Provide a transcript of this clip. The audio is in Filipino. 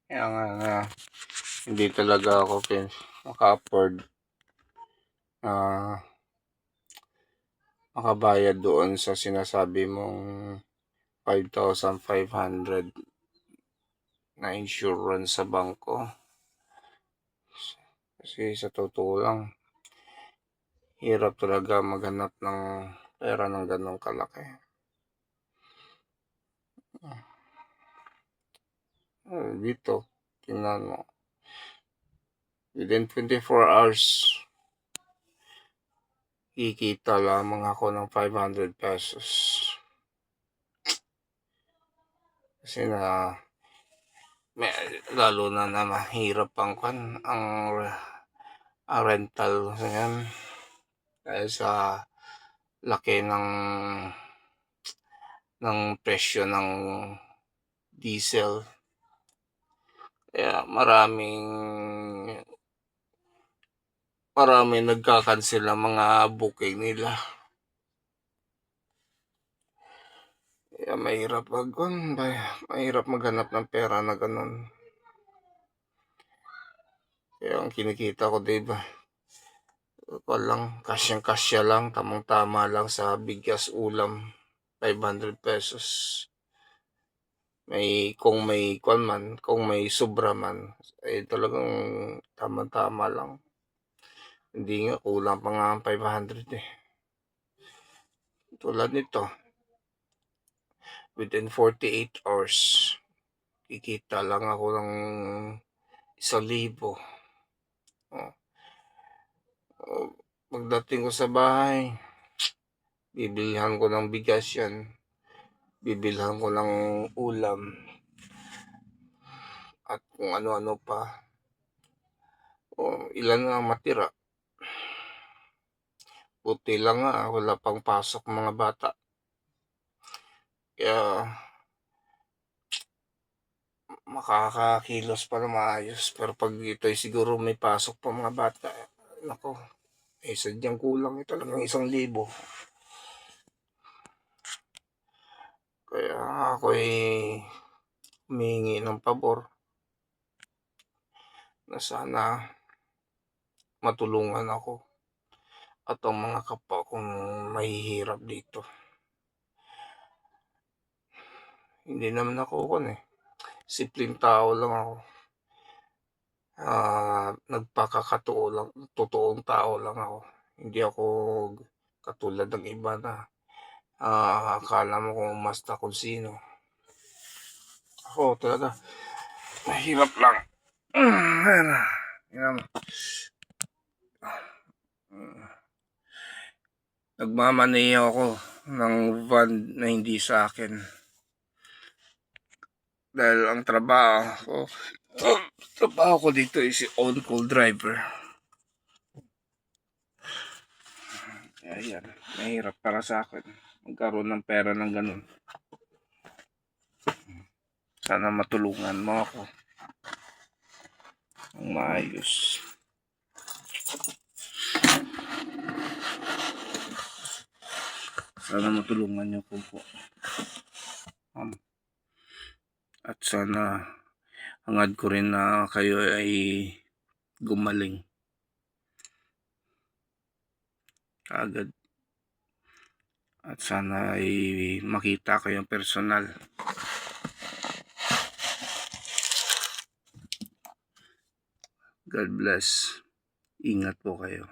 Kaya nga hindi talaga ako maka-afford makabayad doon sa sinasabi mong 5,500 na insurance sa bangko. Kasi sa totoo lang, hirap talaga maghanap ng pera ng ganong kalaki. Dito, tingnan mo. Within 24 hours, kikita lamang ako ng 500 pesos. Kasi lalo na mahirap ang rental yan. Dahil sa laki ng presyo ng diesel. Kaya maraming nagka-cancel ng mga booking nila. Kaya mahirap maghanap ng pera na ganun. Kaya ang kinikita ko, diba, kasyang-kasya lang, tamang-tama lang sa bigas, ulam, 500 pesos. Kung may sobra man, talagang tama-tama lang. Hindi nga, kulang pa nga ang 500 eh. Tulad nito, within 48 hours, kikita lang ako ng 1,000. Pagdating ko sa bahay, bibilhan ko ng bigas yan. Bibilhan ko ng ulam. At kung ano-ano pa. Ilan na matira. Buti lang nga, wala pang pasok mga bata. Kaya makakakilos pa na maayos. Pero pag ito siguro may pasok pa mga bata, nako, sadyang kulang talagang 1,000. Kaya ako'y humihingi ng pabor na sana matulungan ako at ang mga kapwa kong mahihirap dito. Hindi naman ako simpleng tao lang ako. Totoong tao lang ako. Hindi ako katulad ng iba na akala mo kung umasta kung sino. Ako talaga, mahirap lang. Nagmamaneho ako ng van na hindi sa akin. Dahil ang trabaho ko dito is on-call driver. Kaya yan, mahirap para sa akin magkaroon ng pera ng ganun. Sana matulungan mo ako ng maayos. Sana matulungan niyo po. At sana hangad ko rin na kayo ay gumaling agad. At sana ay makita kayong personal. God bless. Ingat po kayo.